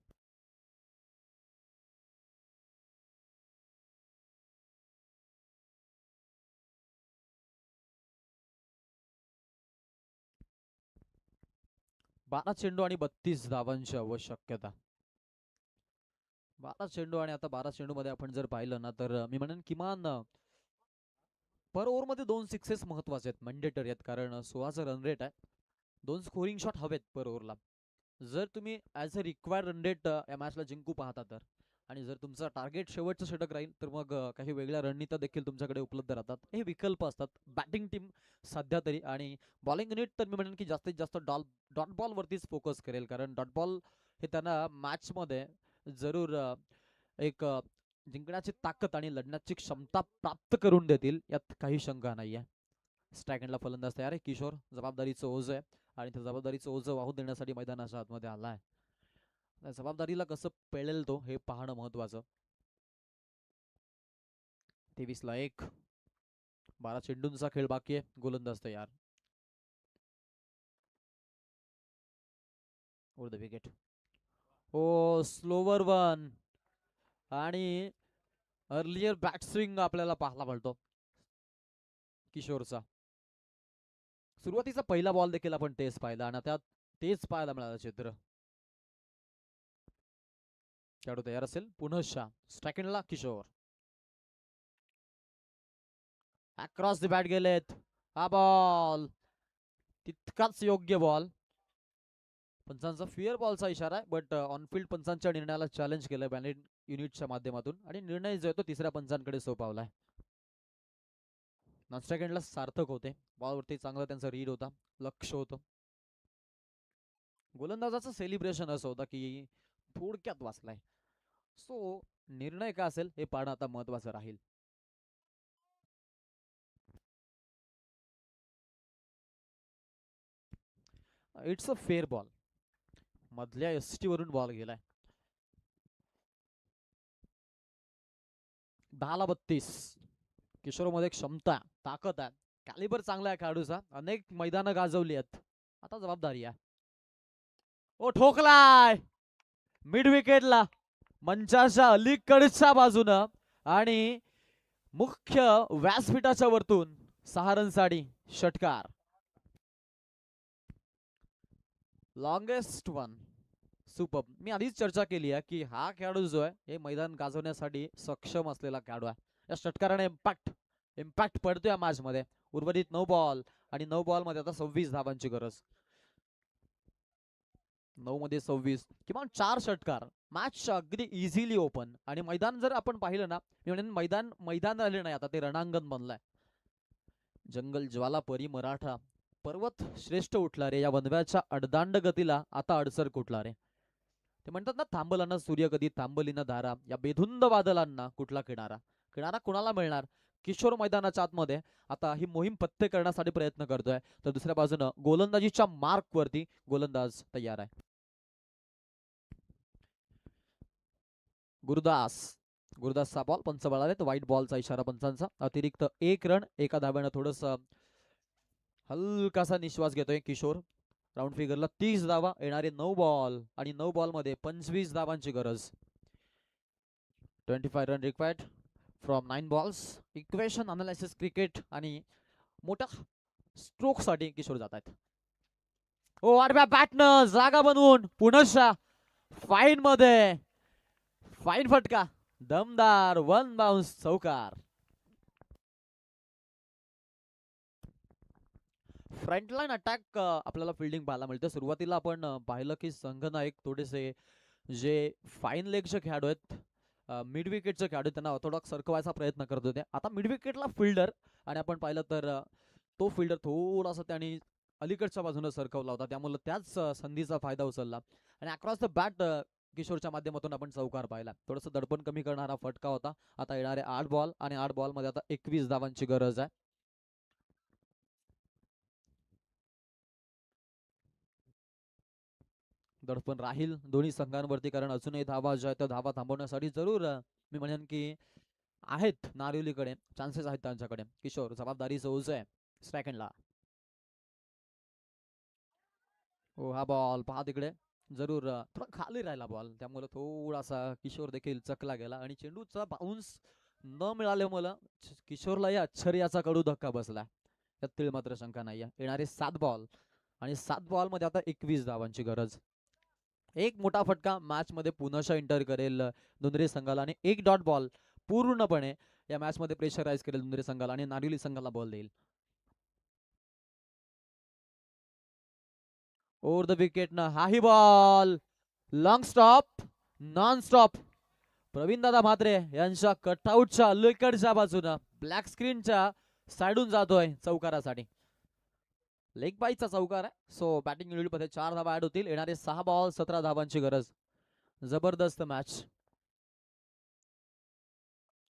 बारा चेंडू आणि 32 धावांची आवश्यकता. 12 चेंडू आणि आता 12 चेंडू मध्ये आपण जर पाहिलं ना तर मी म्हणेन किमान पर ओव्हर मध्ये 2 सिक्सेस महत्वाचे आहेत, मॅन्डेटरी आहेत, कारण 16चा रन रेट आहे. 2 स्कोरिंग शॉट हवेत पर ओव्हरला. जर तुम्ही as a required run rate या मॅचला जिंकू पाहता तर, आणि जर तुमचा टार्गेट शेवटचं षटक राहील तर मग काही वेगळ्या रणनीत्या देखील तुमच्याकडे उपलब्ध राहतात. हे विकल्प असतात बॅटिंग टीम सध्या तरी. आणि बॉलिंग युनिट तर मी म्हणेन की जास्तीत जास्त डॉट बॉल वरतीच फोकस करेल, कारण डॉट बॉल हे त्यांना मॅच मध्ये जरूर एक जिंकण्याची ताकद आणि लढण्याची क्षमता प्राप्त करून देतील, यात काही शंका नाहीये. स्ट्राईक एंडला फलंदाज तयार आहे. किशोर जबाबदारीचं ओझं आहे आणि त्या जबाबदारीचं ओझं वाहून देण्यासाठी मैदानाच्या आतमध्ये आलाय. जबाबदारीला कसं पेळेल तो हे पाहणं महत्वाचं. 23ला 1, 12 चेंडूंचा खेळ बाकी आहे. गोलंदाज तयार. Over the wicket. Oh, slower one. आणि अर्लियर बॅट स्विंग आपल्याला पाहायला मिळतो किशोरचा. सुरुवातीचा पहिला बॉल देखील आपण तेच पाहिला आणि त्यात तेच पाहायला मिळालं चित्र. खेळाडू तयार असेल पुनश्चा सेकंडला किशोर. अक्रॉस द बॅट गेलेत. हा बॉल तितकाच योग्य बॉल. पंचांचा फिअर बॉलचा इशारा आहे, बट ऑनफिल्ड पंचांच्या निर्णयाला चॅलेंज केलंय बॅलेट युनिटच्या माध्यमातून आणि निर्णय जो आहे तो तिसऱ्या पंचांकडे सोपवलाय. नॉन सेकंडला सार्थक होते. बॉलवरती चांगला त्यांचा रीड होता, लक्ष होतं. गोलंदाजाचं सेलिब्रेशन असं होतं की थोडक्यात वाचलाय. सो निर्णय काय असेल हे पाहणं आता महत्वाचं राहील. It's a fair ball. मधल्या एसटी वरून बॉल गेलाय. 10-32. किशोरमध्ये क्षमता, ताकद आहे, कॅलिबर चांगला आहे खेळाडूचा, अनेक मैदानं गाजवली आहेत. आता जबाबदारी आहे. ओ ठोकलाय मिड विकेटला, मंचाच्या अलीकडच्या बाजूनं आणि मुख्य व्यासपीठाच्या वरतून 6 रनसाठी षटकार. Longest one. सुपर. मी आधीच चर्चा केली आहे की हा खेळाडू जो आहे हे मैदान गाजवण्यासाठी सक्षम असलेला खेळाडू आहे. या षटकाराने इम्पॅक्ट पडतोय मॅच मध्ये. उर्वरित 9 बॉल आणि 9 बॉल मध्ये आता 26 धावांची गरज. 9 मध्ये 26, किमान 4 षटकार. मॅच अगदी इझिली ओपन. आणि मैदान जर आपण पाहिलं ना, मी म्हणेन मैदान राहिले नाही, आता ते रणांगण बनलंय. जंगल ज्वाला परी मराठा पर्वत श्रेष्ठ उठला रे, या वनव्याच्या अडदांड गतीला आता अडसर कुठला रे. ते म्हणतात ना, थांबला ना सूर्य कधी, थांबली ना धारा, या बेधुंद बादलांना कुठला किनारा कुणाला मिळणार. किशोर मैदानाच्या आतमध्ये आता ही मोहीम पत्ते करण्यासाठी प्रयत्न करतोय. तर दुसऱ्या बाजूनं गोलंदाजीच्या मार्क वरती गोलंदाज तयार आहे. गुरुदासचा बॉल पंच बळाले. व्हाईट बॉलचा इशारा पंचांचा. अतिरिक्त 1 रन, एका धाब्यानं थोडस हलकासा निश्वास घेतोय किशोर. राऊंड फिगरला 30 धावा. येणारे 9 बॉल आणि 9 बॉल मध्ये 25 धावांची गरज. 25 run required from 9 balls. Equation analysis cricket आणि मोठ्या स्ट्रोक साठी किशोर जात आहेत. ओ आडव्या बॅटनं जागा बनवून पुनश्चा फाईन मध्ये फाईन फटका, दमदार 1 बाउन्स चौकार. फ्रंटलाईन अटॅक आपल्याला फिल्डिंग पाहायला मिळते. सुरुवातीला आपण पाहिलं की संघनायक थोडेसे जे फाईन लेगचे खेळाडू आहेत, मिड विकेटचे खेळाडू, त्यांना ऑर्थोडॉक्स सरकवायचा प्रयत्न करत होते. आता मिड विकेटला फिल्डर, आणि आपण पाहिलं तर तो फिल्डर थोडासा त्यांनी अलीकडच्या बाजूने सरकवला होता, त्यामुळे त्याच संधीचा फायदा उचलला आणि अक्रॉस द बॅट किशोरच्या माध्यमातून आपण चौकार पाहिला. थोडंसं दडपण कमी करणारा फटका होता. आता येणारे 8 बॉल आणि 8 बॉल मध्ये आता 21 धावांची गरज आहे. दडपण राहील दोन्ही संघांवरती, कारण अजूनही धावा ज्या त्या धावा थांबवण्यासाठी जरूर मी म्हणेन की आहेत नारिवलीकडे, चान्सेस आहेत त्यांच्याकडे. किशोर जबाबदारीचं ओझं आहे सेकंडला. हो हा बॉल पहा तिकडे, जरूर थोडा खाली राहिला बॉल, त्यामुळे थोडासा किशोर देखील चकला गेला आणि चेंडूचा बाउन्स न मिळाल्यामुळे किशोरलाही आश्चर्याचा कडू धक्का बसला. त्यात तीळ मात्र शंका नाही. येणारे 7 बॉल आणि 7 बॉल मध्ये आता 21 धावांची गरज. एक मोठा फटका मॅच मध्ये पुनश्चा इंटर करेल दुंद्रे संघाला आणि 1 डॉट बॉल पूर्णपणे या मॅच मध्ये प्रेशराईज करेल दुंद्रे संघाला आणि नारिवली संघाला बॉल देईल. ओव्हर द विकेट ना हाही ball, long stop, non stop. Praveen दादा म्हात्रे यांच्या कटआउटच्या अलीकडच्या बाजूनं ब्लॅक स्क्रीनच्या साइडून जातोय चौकारासाठी. लेग बाईचा चौकार आहे. सो बॅटिंग युनिट मध्ये 4 धावा ऍड होतील. येणारे 6 बॉल 17 धावांची गरज. जबरदस्त मॅच.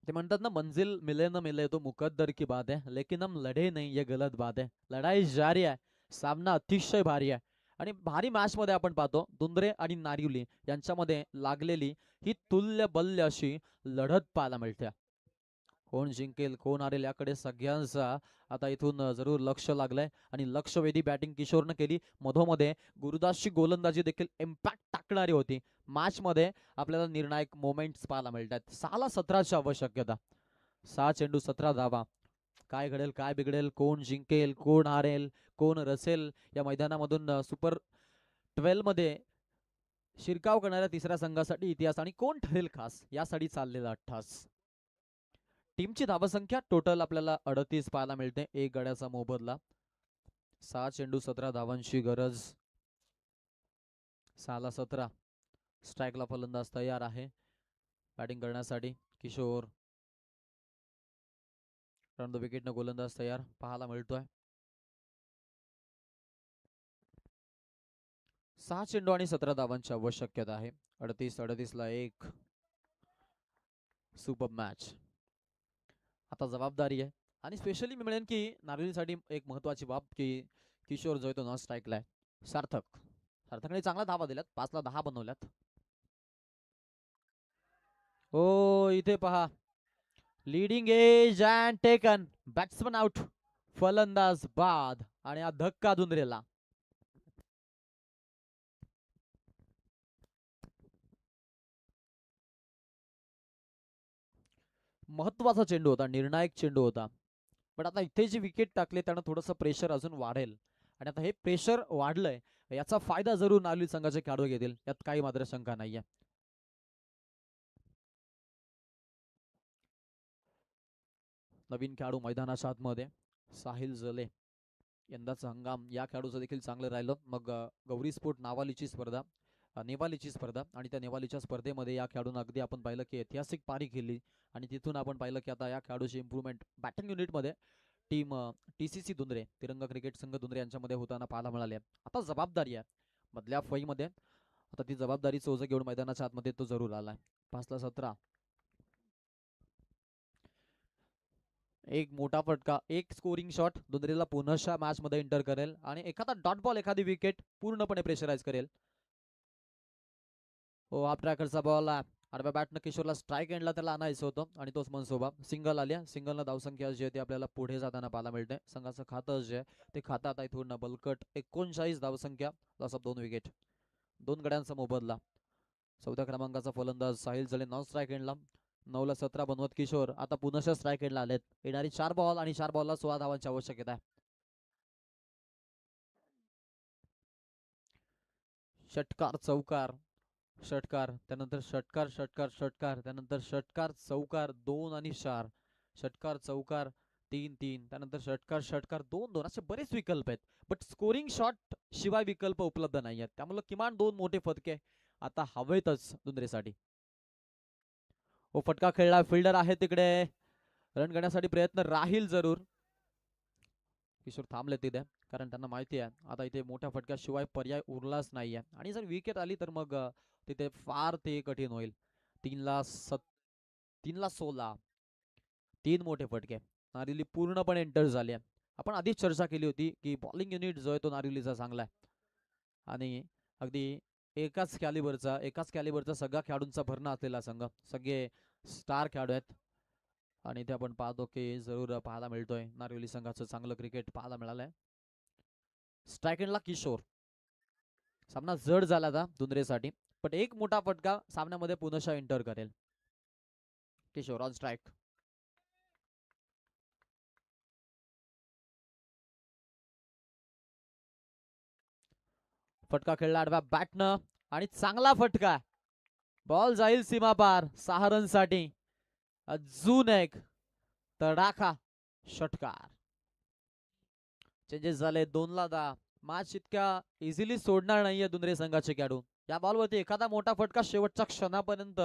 ते म्हणतात ना, मंजिल मिले न मिले तो मुकद्दर की बात है, लेकिन हम लढे नहीं ये गलत बात है. लढाई जारी आहे. सामना अतिशय भारी आहे आणि भारी मॅच मध्ये आपण पाहतो दुंद्रे आणि नारिवली यांच्यामध्ये लागलेली ही तुल्य बल्य अशी लढत पाहायला मिळते. कोण जिंकेल कोण हारेल याकडे सगळ्यांचा आता इथून जरूर लक्ष लागलंय आणि लक्षवेधी बॅटिंग किशोरनं केली. मधोमध्ये गुरुदासची गोलंदाजी देखील इम्पॅक्ट टाकणारी होती, मॅच मध्ये आपल्याला निर्णायक मोमेंट्स पाहायला मिळतात. 6ला 17ची आवश्यकता. 6 चेंडू 17 धावा. काय घडेल काय बिघडेल, कोण जिंकेल कोण हारेल, कोण रसेल या मैदानामधून सुपर 12 मध्ये शिरकाव करणाऱ्या तिसऱ्या संघासाठी इतिहास आणि कोण ठरेल खास यासाठी चाललेला अट्टास. टीमची धावसंख्या टोटल आपल्याला 38 पाहायला मिळते. एक गड्याचा मोबदला. 6 चेंडू 17 धावांची गरज. 6ला 17. स्ट्राईकला फलंदाज तयार आहे बॅटिंग करण्यासाठी. किशोर रन द विकेटनं गोलंदाज तयार पाहायला मिळतोय. 6 चेंडू आणि 17 धावांची आवश्यकता आहे. 38-38ला 1. Super match. आता जबाबदारी आहे आणि स्पेशली मी म्हणेन की नारिलसाठी एक महत्वाची बाब की किशोर जो आहे तो नॉन स्ट्राईकला आहे. सार्थकने चांगला धावा दिल्यात. 5ला 10 बनवल्यात. ओ इथे पहा, leading edge and taken. Batsman out, फलंदाज बाद आणि हा धक्का दुंदरेला. महत्वाचा चेंडू होता, निर्णायक चेंडू होता. पण आता इथे जी विकेट टाकले त्यानं थोडंसं प्रेशर अजून वाढेल आणि आता हे प्रेशर वाढलंय याचा फायदा जरूर नारिल संघाचे खेळाडू घेतील, यात काही मात्र शंका नाहीये. नवीन खेळाडू मैदानाच्या आतमध्ये साहिल जले. यंदाचा हंगाम या खेळाडूचं देखील चांगलं राहिलं. मग गौरी स्पोर्ट नेवालीची स्पर्धा आणि त्या नेवालीच्या स्पर्धेमध्ये या खेळाडूंना अगदी आपण पाहिलं की ऐतिहासिक पारी केली आणि तिथून आपण पाहिलं की आता या खेळाडूची इम्प्रूव्हमेंट बॅटिंग युनिटमध्ये टीम TCC दुंद्रे, तिरंगा क्रिकेट संघ दुंद्रे यांच्यामध्ये होताना पाहायला मिळाले. आता जबाबदारी आहे मधल्या फळीमध्ये. आता ती जबाबदारीचं ओझं घेऊन मैदानाच्या आतमध्ये तो जरूर आलाय. 5ला 17. एक मोठा फटका, एक स्कोरिंग शॉट दुंद्रेला पुनःशा मॅच मध्ये एंटर करेल आणि एखादा डॉट बॉल, एखादी विकेट पूर्णपणे प्रेशराईज करेल. हो, हाफ ट्रॅकरचा बॉल आडव्या बॅटनं किशोरला स्ट्राईक एंडला त्याला आणायचं होतं आणि तोच मनसोबा. सिंगल आल्या. सिंगलनं धावसंख्या जी आहे ती आपल्याला पुढे जाताना पाहायला मिळते. संघाचं खातं जे आहे ते खातं आता इथून बलकट 39 धावसंख्या, लॉस ऑफ 2 विकेट, 2 गड्यांचा मोबदला. 4थ्या क्रमांकाचा फलंदाज साहिल जले नॉन स्ट्राईक एंडला. 9ला 17 बनवत किशोर आता पुनःशा स्ट्राईक एंडला आलेत. येणारी 4 बॉल आणि 4 बॉलला 16 धावांची आवश्यकता आहे. षटकार चौकार, षटकार त्यानंतर षटकार षटकार षटकार त्यानंतर षटकार चौकार 2 आणि 4, षटकार चौकार 3-3, त्यानंतर षटकार षटकार 2-2 असे बरेच विकल्प आहेत. बट स्कोरिंग शॉट शिवाय विकल्प उपलब्ध नाही आहेत. त्यामुळे किमान 2 मोठे फटके आता हवेतच दुंद्रेसाठी. ओ फटका खेळला, फिल्डर आहे तिकडे, रन करण्यासाठी प्रयत्न राहील जरूर. किशोर थांबले तिथे कारण त्यांना माहिती आहे आता इथे मोठ्या फटक्याशिवाय पर्याय उरलाच नाहीये आणि जर विकेट आली तर मग तिथे फार ते कठीण होईल. 3ला 16, 3 मोठे फटके. नारिली पूर्णपणे एंटर झाले. आपण आधीच चर्चा केली होती की बॉलिंग युनिट जो आहे तो नारिलीचा चांगला आहे आणि अगदी एकाच कॅलिबरचा सगळ्या खेळाडूंचा भरणा असलेला संघ, सगळे स्टार खेळाडू आहेत आणि इथे आपण पाहतो की जरूर पाहायला मिळतोय नारिवली संघाचं चांगलं क्रिकेट पाहायला मिळालंय. स्ट्राईक एंडला किशोर. सामना जड झाला था दुंद्रेसाठी, पण एक मोठा फटका सामन्यामध्ये पुनःशा एंटर करेल. Kishore on strike. फटका खेळला आडव्या बॅटनं आणि चांगला फटका. बॉल जाईल सीमा पार 6 रनसाठी. अजून एक तडाखा षटकार. चेंजेस झाले. 2ला 10. मॅच इतक्या इझिली सोडणार नाहीये दुंद्रे संघाचे खेळाडू. या बॉलवरती एखादा मोठा फटका शेवटच्या क्षणापर्यंत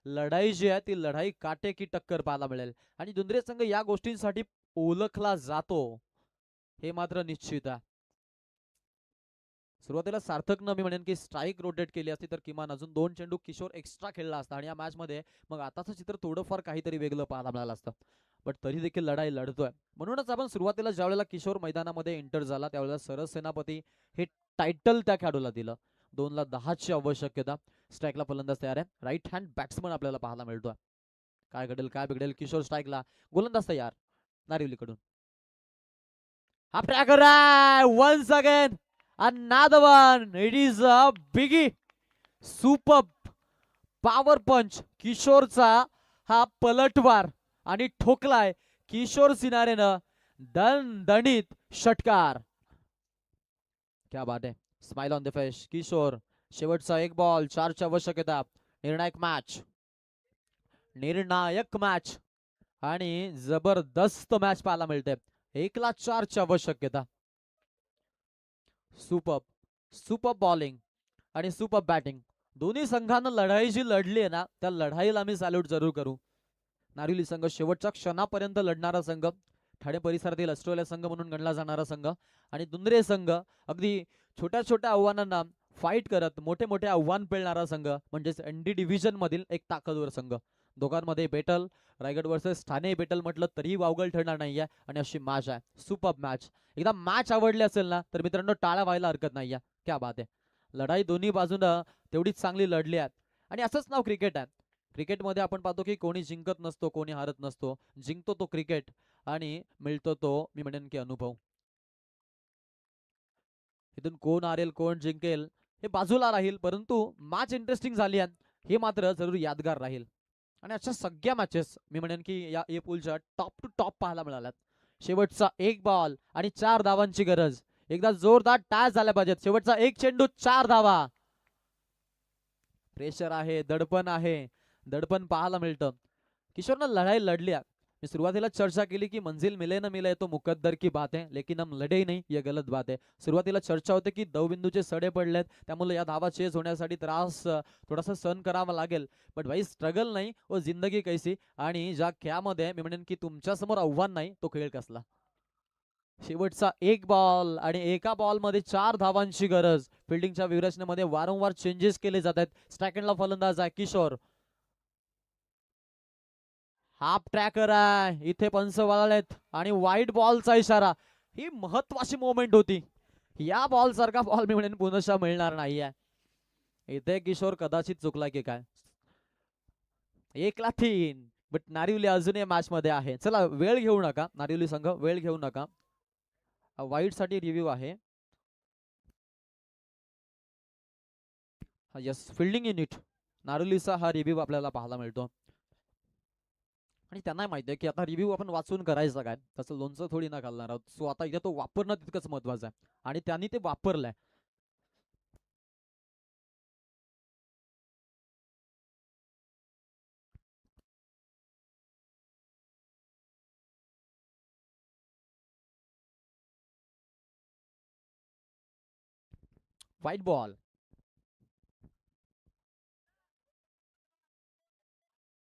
लढाई जी आहे ती लढाई काटेकी टक्कर पाहायला मिळेल आणि दुंद्रे संघ या गोष्टींसाठी ओळखला जातो हे मात्र निश्चित आहे. सुरुवातीला सार्थकनं मी म्हणेन की स्ट्राईक रोटेट केली असती तर किमान अजून 2 चेंडू किशोर एक्स्ट्रा खेळला असता आणि या मॅच मध्ये मग आताचं चित्र थोडंफार काहीतरी वेगळं पाहायला मिळालं असतं. बट तरी देखील लढाई लढतोय. म्हणूनच आपण सुरुवातीला ज्यावेळेला किशोर मैदानामध्ये एंटर झाला त्यावेळेला सरस सेनापती हे टायटल त्या खेळाडूला दिलं. 2ला 10ची आवश्यकता. स्ट्राईकला फलंदाज तयार आहे. राईट हँड बॅट्समन आपल्याला पाहायला मिळतोय. काय घडेल काय बिघडेल. किशोर स्ट्राईकला, गोलंदाज तयार नारिवलीकडून. हा ट्रॅकर आहे once again. Another one. It is a biggie. Superb power punch किशोरचा हा पलटवार आणि ठोकलाय किशोर सिनारेनं दणदणीत षटकार. क्या बात आहे. Smile on the face. Kishore शेवटचा एक बॉल 4ची आवश्यकता. निर्णायक मॅच, निर्णायक मॅच आणि जबरदस्त मॅच पाहायला मिळते. 1ला 4ची आवश्यकता. सुपर सुपर बॉलिंग आणि सुपर बॅटिंग. दोन्ही संघानं लढाई जी लढली आहे ना, त्या लढाईला आम्ही सॅल्यूट जरूर करू. नारिवली संघ शेवटच्या क्षणापर्यंत लढणारा संघ, ठाणे परिसरातील ऑस्ट्रेलिया संघ म्हणून गणला जाणारा संघ, आणि दुंद्रे संघ अगदी छोट्या छोट्या आव्हानांना फाईट करत मोठे मोठे आव्हान पेलणारा संघ म्हणजेच एनडी डिव्हिजन मधील एक ताकदवर संघ. दोघांमध्ये battle, Raigad versus Thane battle म्हटलं तरी वावगळ ठरणार नाहीये आणि अशी मॅच आहे. Super match. एकदा मॅच आवडली असेल ना तर मित्रांनो टाळा व्हायला हरकत नाहीये. क्या बात आहे. लढाई दोन्ही बाजूनं तेवढीच चांगली लढली आहे आणि असंच नाव क्रिकेट आहे. क्रिकेटमध्ये आपण पाहतो की कोणी जिंकत नसतो, कोणी हारत नसतो. जिंकतो तो क्रिकेट आणि मिळतो तो मी म्हणेन की अनुभव. इथून कोण हारेल कोण जिंकेल हे बाजूला राहील, परंतु मॅच इंटरेस्टिंग झाली आहे हे मात्र जरूर यादगार राहील. आणि अशा सगळ्या मॅचेस मी म्हणेन की या ए पूलच्या टॉप टू टॉप पाहायला मिळाल्यात. शेवटचा एक बॉल आणि 4 धावांची गरज. एकदा जोरदार टॅच झाल्या पाहिजेत. शेवटचा एक चेंडू 4 धावा. प्रेशर आहे, दडपण आहे, दडपण पाहायला मिळतं. किशोरनं लढाई लढली. मी सुरुवातीला चर्चा केली की मंजिल मिले न मिले तो मुकद्दर की बात है, लेकिन हम लढे ही नहीं ये गलत बात है. सुरुवातीला चर्चा होते की दवबिंदूचे सडे पडलेत, त्यामुळे या धावा चेज होण्यासाठी त्रास थोडासा सहन करावा लागेल. बट भाई स्ट्रगल नाही व जिंदगी कैसी. आणि ज्या खेळामध्ये मी म्हणेन की तुमच्या समोर आव्हान नाही तो खेळ कसला. शेवटचा एक बॉल आणि एका बॉलमध्ये 4 धावांची गरज. फिल्डिंगच्या व्यूरेशनमध्ये वारंवार चेंजेस केले जात आहेत. स्ट्रायकला फलंदाज आहे किशोर. हाफ ट्रॅकर आहे, इथे पंच वळलेत आणि व्हाईट बॉलचा इशारा. ही महत्वाची मोमेंट होती. या बॉल सारखा बॉल मी म्हणेन पुनश्च मिळणार नाहीये. इथे किशोर कदाचित चुकला की काय. 1ला 3. बट नारिवली अजूनही मॅच मध्ये आहे. चला वेळ घेऊ नका नारिवली संघ, वेळ घेऊ नका. वाईट साठी रिव्ह्यू आहे. यस, फिल्डिंग युनिट नारिवलीचा हा रिव्ह्यू आपल्याला पाहायला मिळतो. आणि त्यांना माहिती आहे की आता रिव्ह्यू आपण वाचून करायचं काय, तसं लोणचं थोडी ना घालणार आहोत. सो आता इथे तो वापरणं तितकंच महत्वाचं आहे आणि त्यांनी ते वापरलंय. White ball.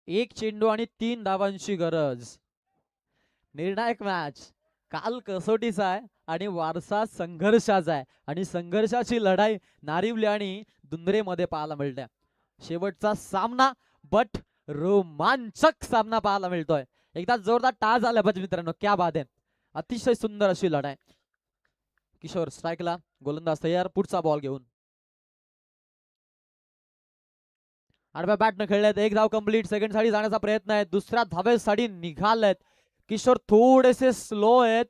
एक चेंडू आणि 3 धावांची गरज. निर्णायक मॅच. काल कसोटीचा आहे आणि वारसा संघर्षाचा आहे आणि संघर्षाची लढाई नारिवली आणि दुंद्रे मध्ये पाहायला मिळते. शेवटचा सामना बट रोमांचक सामना पाहायला मिळतोय. एकदा जोरदार टाळ झाला पाहिजे मित्रांनो. क्या बात आहे. अतिशय सुंदर अशी लढाई. किशोर स्ट्राईकला, गोलंदाज तयार, पुढचा बॉल घेऊन. आडव्या बॅटनं खेळलेत. एक धाव कंप्लीट. सेकंड साठी जाण्याचा प्रयत्न आहे. दुसऱ्या धावेसाठी निघालेत. किशोर थोडेसे स्लो आहेत.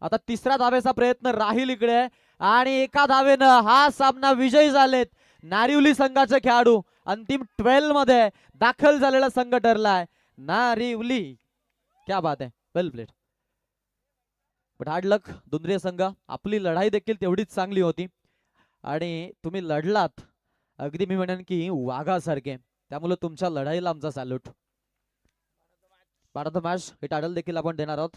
आता तिसऱ्या धावेचा प्रयत्न राहील इकडे आणि एका धावेनं हा सामना विजयी झालेत नारिवली संघाचे खेळाडू. अंतिम 12 मध्ये दाखल झालेला संघ ठरलाय नारिवली. क्या बात आहे. वेल प्लेड. बट हार्ड लक दुंद्रे संघ. आपली लढाई देखील तेवढीच चांगली होती आणि तुम्ही लढलात अगदी मी म्हणेन की वाघासारखे. त्यामुळे तुमच्या लढाईला आमचा सॅल्यूट. मॅच हे टायटल देखील आपण देणार आहोत.